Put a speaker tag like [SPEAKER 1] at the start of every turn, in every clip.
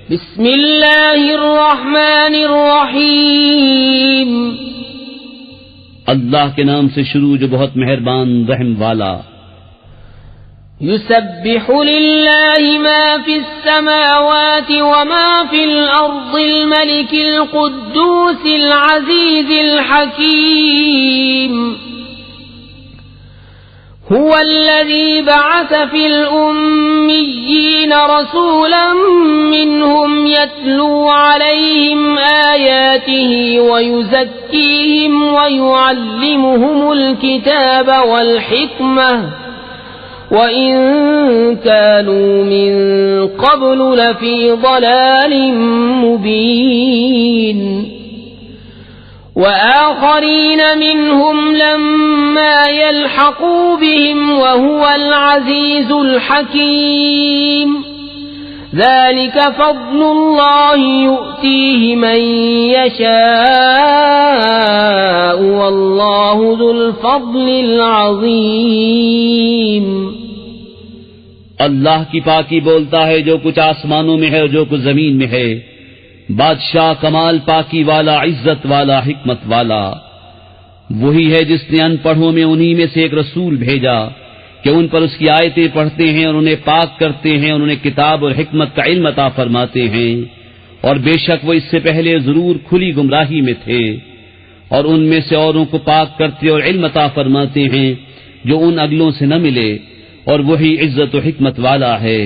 [SPEAKER 1] بسم اللہ الرحمن الرحیم
[SPEAKER 2] اللہ کے نام سے شروع جو بہت مہربان رحم والا.
[SPEAKER 1] يسبح لله ما في السماوات وما في الأرض الملك القدوس العزيز الحكيم هو الذي بعث في الأميين رسولا منهم يتلو عليهم آياته ويزكيهم ويعلمهم الكتاب والحكمة وَإِن كَانُوا مِن قَبْلُ لَفِي ضَلَالٍ مُبِينٍ وَآخَرِينَ مِنْهُمْ لَمَّا يَلْحَقُوا بِهِمْ وَهُوَ الْعَزِيزُ الْحَكِيمُ ذَلِكَ فَضْلُ اللَّهِ يُؤْتِيهِ مَن يَشَاءُ وَاللَّهُ ذُو الْفَضْلِ الْعَظِيمِ.
[SPEAKER 2] اللہ کی پاکی بولتا ہے جو کچھ آسمانوں میں ہے اور جو کچھ زمین میں ہے. بادشاہ کمال پاکی والا، عزت والا، حکمت والا. وہی ہے جس نے ان پڑھوں میں انہی میں سے ایک رسول بھیجا کہ ان پر اس کی آیتیں پڑھتے ہیں اور انہیں پاک کرتے ہیں اور انہیں کتاب اور حکمت کا علم عطا فرماتے ہیں. اور بے شک وہ اس سے پہلے ضرور کھلی گمراہی میں تھے. اور ان میں سے اوروں کو پاک کرتے اور علم عطا فرماتے ہیں جو ان اگلوں سے نہ ملے. اور وہی عزت و حکمت والا ہے.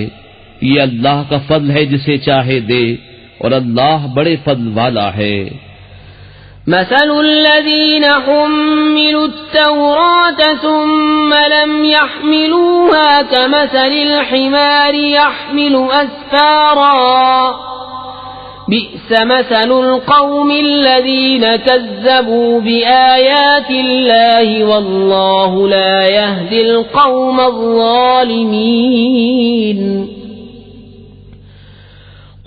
[SPEAKER 2] یہ اللہ کا فضل ہے جسے چاہے دے، اور اللہ بڑے فضل والا ہے.
[SPEAKER 1] مثل الذين حملوا التوراة ثم لم يحملوها كمثل الحمار يحمل أسفارا بئس مثل القوم الذين كذبوا بآيات الله والله لا يهدي القوم الظالمين.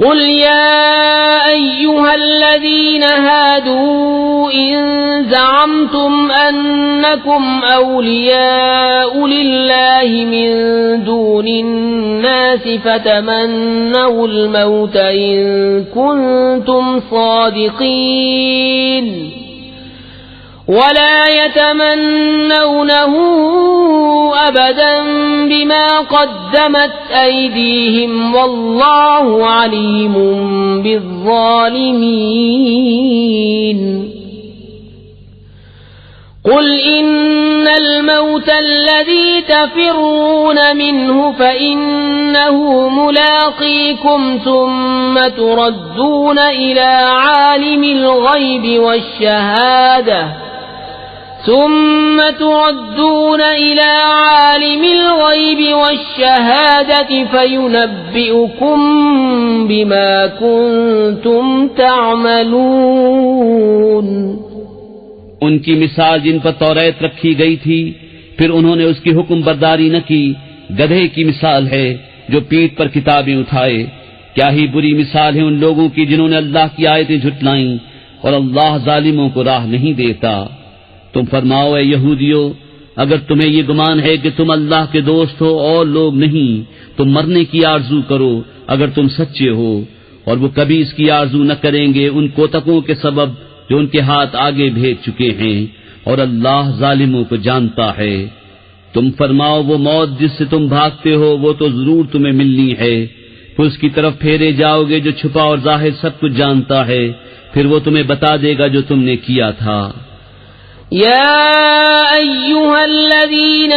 [SPEAKER 1] قل يا أيها الذين هادوا إن زعمتم أنكم أولياء لله من دون الناس فتمنوا الموت إن كنتم صادقين ولا يتمنونه أبدا بما قدمت أيديهم والله عليم بالظالمين. قل إن الموت الذي تفرون منه فإنه ملاقيكم ثم تردون إلى عالم الغيب والشهادة فينبئكم بما كنتم تعملون.
[SPEAKER 2] ان کی مثال جن پر توریت رکھی گئی تھی پھر انہوں نے اس کی حکم برداری نہ کی، گدھے کی مثال ہے جو پیٹھ پر کتابیں اٹھائے. کیا ہی بری مثال ہے ان لوگوں کی جنہوں نے اللہ کی آیتیں جھٹلائیں، اور اللہ ظالموں کو راہ نہیں دیتا. تم فرماؤ اے یہودیو، اگر تمہیں یہ گمان ہے کہ تم اللہ کے دوست ہو اور لوگ نہیں، تو مرنے کی آرزو کرو اگر تم سچے ہو. اور وہ کبھی اس کی آرزو نہ کریں گے ان کوتکوں کے سبب جو ان کے ہاتھ آگے بھیج چکے ہیں، اور اللہ ظالموں کو جانتا ہے. تم فرماؤ وہ موت جس سے تم بھاگتے ہو وہ تو ضرور تمہیں ملنی ہے، پھر اس کی طرف پھیرے جاؤ گے جو چھپا اور ظاہر سب کچھ جانتا ہے، پھر وہ تمہیں بتا دے گا جو تم نے کیا تھا.
[SPEAKER 1] يا أيها الذين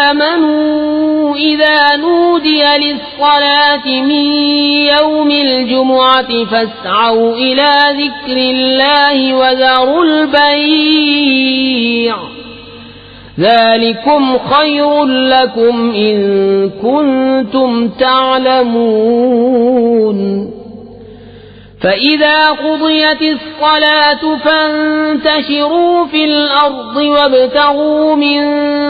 [SPEAKER 1] آمنوا إذا نودي للصلاة من يوم الجمعة فاسعوا إلى ذكر الله وذروا البيع ذلكم خير لكم إن كنتم تعلمون. فإذا قضيت الصلاة فانتشروا في الأرض وابتغوا من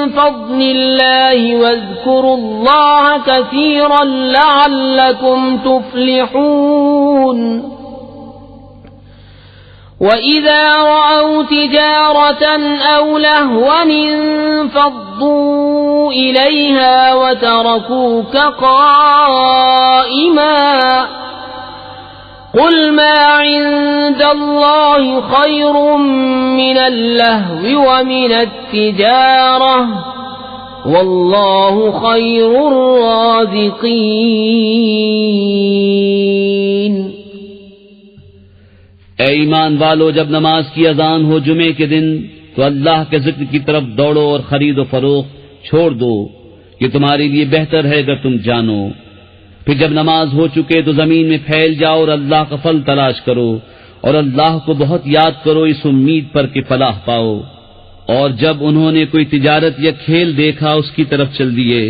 [SPEAKER 1] فضل الله واذكروا الله كثيرا لعلكم تفلحون. وإذا رأوا تجارة أو لهوا انفضوا إليها وتركوك قائما قل ما عند الله خير من اللهو ومن التجارة والله خير الرازقين۔
[SPEAKER 2] اے ایمان والو، جب نماز کی اذان ہو جمعے کے دن تو اللہ کے ذکر کی طرف دوڑو اور خرید و فروخت چھوڑ دو، یہ تمہارے لیے بہتر ہے اگر تم جانو۔ پھر جب نماز ہو چکے تو زمین میں پھیل جاؤ اور اللہ کا پھل تلاش کرو، اور اللہ کو بہت یاد کرو اس امید پر کہ فلاح پاؤ۔ اور جب انہوں نے کوئی تجارت یا کھیل دیکھا اس کی طرف چل دیے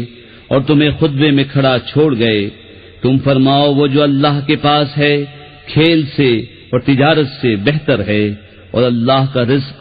[SPEAKER 2] اور تمہیں خطبے میں کھڑا چھوڑ گئے، تم فرماؤ وہ جو اللہ کے پاس ہے کھیل سے اور تجارت سے بہتر ہے، اور اللہ کا رزق